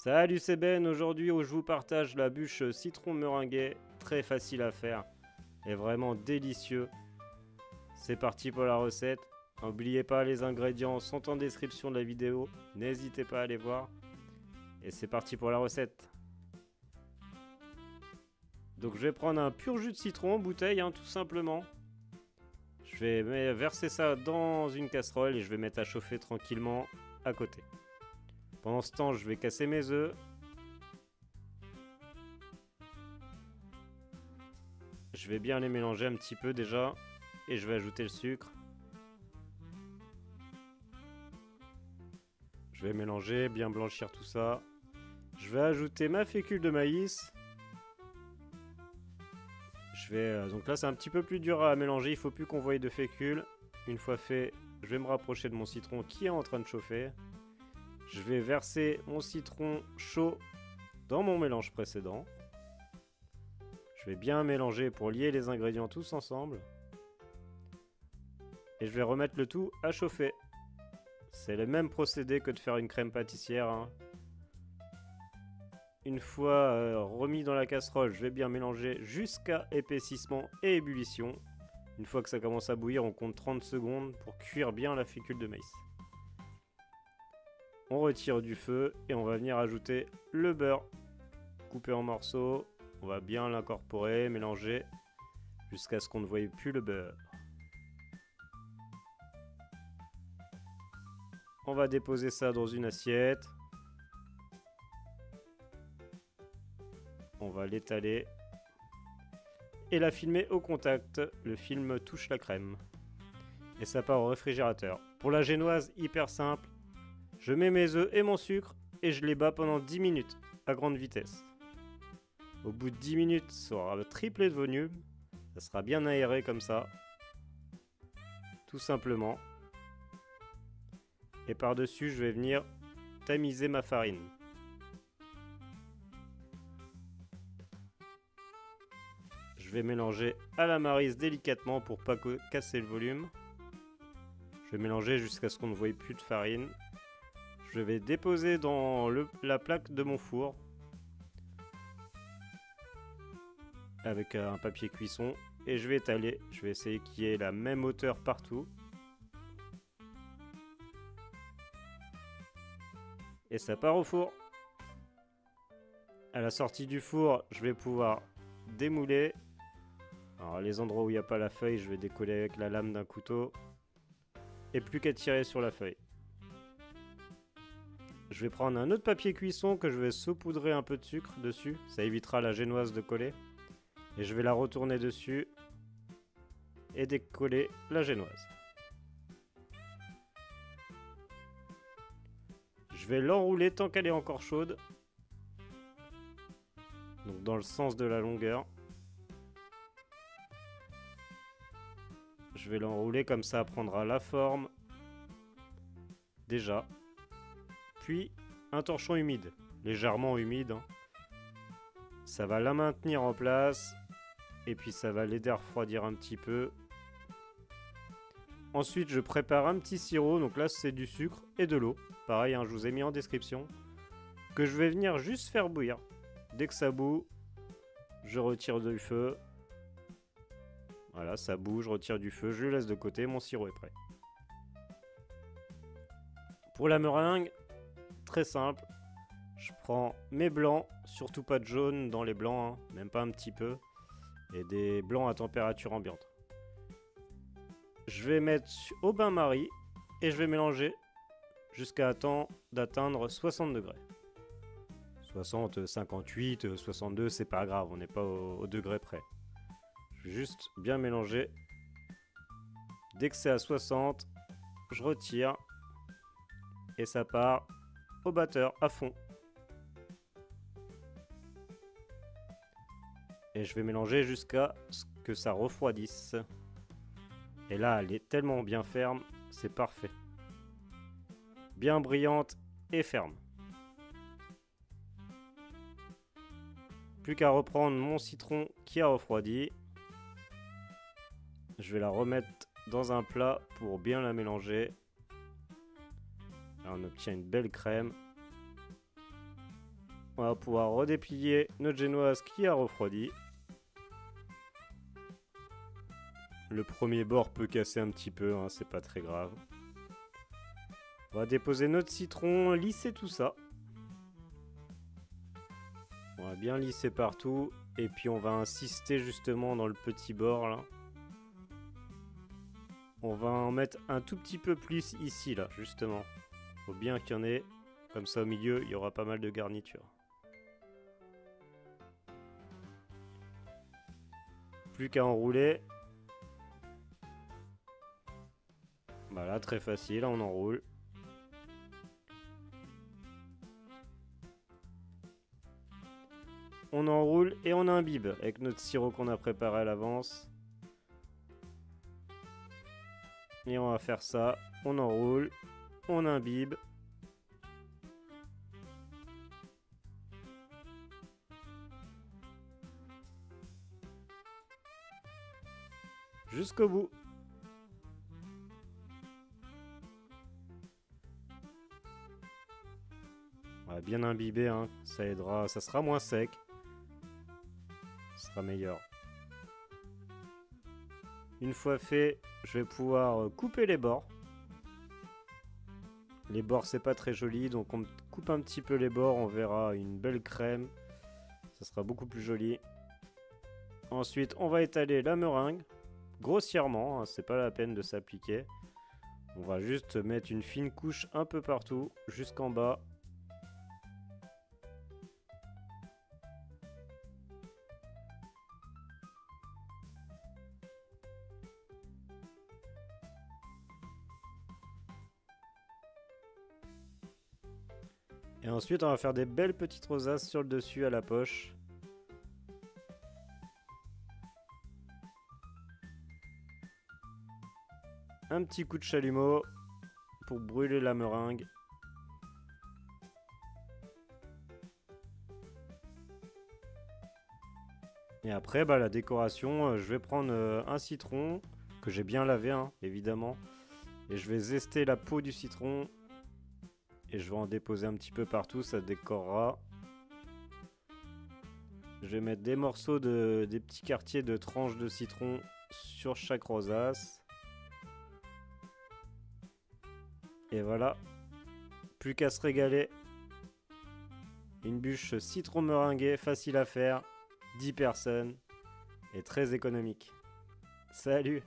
Salut, c'est Ben. Aujourd'hui, je vous partage la bûche citron meringuée. Très facile à faire et vraiment délicieux. C'est parti pour la recette. N'oubliez pas, les ingrédients sont en description de la vidéo. N'hésitez pas à les voir. Et c'est parti pour la recette. Donc je vais prendre un pur jus de citron en bouteille, tout simplement. Je vais verser ça dans une casserole et je vais mettre à chauffer tranquillement à côté. Pendant ce temps, je vais casser mes œufs. Je vais bien les mélanger un petit peu déjà. Et je vais ajouter le sucre. Je vais mélanger, bien blanchir tout ça. Je vais ajouter ma fécule de maïs. Donc là, c'est un petit peu plus dur à mélanger. Il ne faut plus qu'on voie de fécule. Une fois fait, je vais me rapprocher de mon citron qui est en train de chauffer. Je vais verser mon citron chaud dans mon mélange précédent. Je vais bien mélanger pour lier les ingrédients tous ensemble. Et je vais remettre le tout à chauffer. C'est le même procédé que de faire une crème pâtissière. Une fois remis dans la casserole, je vais bien mélanger jusqu'à épaississement et ébullition. Une fois que ça commence à bouillir, on compte 30 secondes pour cuire bien la fécule de maïs. On retire du feu et on va venir ajouter le beurre coupé en morceaux. On va bien l'incorporer, mélanger jusqu'à ce qu'on ne voie plus le beurre. On va déposer ça dans une assiette. On va l'étaler et la filmer au contact. Le film touche la crème. Et ça part au réfrigérateur. Pour la génoise, hyper simple. Je mets mes œufs et mon sucre et je les bats pendant 10 minutes à grande vitesse. Au bout de 10 minutes, ça aura triplé de volume. Ça sera bien aéré comme ça. Tout simplement. Et par-dessus, je vais venir tamiser ma farine. Je vais mélanger à la maryse délicatement pour pas casser le volume. Je vais mélanger jusqu'à ce qu'on ne voie plus de farine. Je vais déposer dans la plaque de mon four avec un papier cuisson et je vais étaler. Je vais essayer qu'il y ait la même hauteur partout. Et ça part au four. À la sortie du four, je vais pouvoir démouler. Alors les endroits où il n'y a pas la feuille, je vais décoller avec la lame d'un couteau. Et plus qu'à tirer sur la feuille. Je vais prendre un autre papier cuisson que je vais saupoudrer un peu de sucre dessus. Ça évitera la génoise de coller. Et je vais la retourner dessus. Et décoller la génoise. Je vais l'enrouler tant qu'elle est encore chaude. Donc dans le sens de la longueur. Je vais l'enrouler comme ça, prendra la forme. Déjà. Puis un torchon humide, légèrement humide. Ça va la maintenir en place. Et puis ça va l'aider à refroidir un petit peu. Ensuite, je prépare un petit sirop. Donc là, c'est du sucre et de l'eau. Pareil, je vous ai mis en description. Que je vais venir juste faire bouillir. Dès que ça bout, je retire du feu. Voilà, ça bout, je retire du feu. Je le laisse de côté. Mon sirop est prêt. Pour la meringue, très simple. Je prends mes blancs. Surtout pas de jaune dans les blancs. Même pas un petit peu. Et des blancs à température ambiante. Je vais mettre au bain-marie et je vais mélanger jusqu'à temps d'atteindre 60 degrés. 60, 58, 62, c'est pas grave, on n'est pas au degré près. Je vais juste bien mélanger. Dès que c'est à 60, je retire et ça part au batteur à fond. Et je vais mélanger jusqu'à ce que ça refroidisse. Et là, elle est tellement bien ferme, c'est parfait. Bien brillante et ferme. Plus qu'à reprendre mon citron qui a refroidi. Je vais la remettre dans un plat pour bien la mélanger. Là, on obtient une belle crème. On va pouvoir redéplier notre génoise qui a refroidi. Le premier bord peut casser un petit peu, hein, c'est pas très grave. On va déposer notre citron, lisser tout ça. On va bien lisser partout. Et puis on va insister justement dans le petit bord là. On va en mettre un tout petit peu plus ici là, justement. Faut bien qu'il y en ait. Comme ça au milieu, il y aura pas mal de garniture. Plus qu'à enrouler. Voilà, très facile, on enroule. On enroule et on imbibe avec notre sirop qu'on a préparé à l'avance. Et on va faire ça, on enroule, on imbibe. Jusqu'au bout. On va bien imbiber, hein. Ça aidera, ça sera moins sec. Ce sera meilleur. Une fois fait, je vais pouvoir couper les bords. Les bords c'est pas très joli, donc on coupe un petit peu les bords, on verra une belle crème. Ça sera beaucoup plus joli. Ensuite on va étaler la meringue, grossièrement, hein, c'est pas la peine de s'appliquer. On va juste mettre une fine couche un peu partout, jusqu'en bas. Et ensuite, on va faire des belles petites rosaces sur le dessus à la poche. Un petit coup de chalumeau pour brûler la meringue. Et après, bah, la décoration, je vais prendre un citron que j'ai bien lavé, hein, évidemment. Et je vais zester la peau du citron. Et je vais en déposer un petit peu partout, ça décorera. Je vais mettre des morceaux des petits quartiers de tranches de citron sur chaque rosace. Et voilà, plus qu'à se régaler. Une bûche citron meringuée, facile à faire, 10 personnes et très économique. Salut!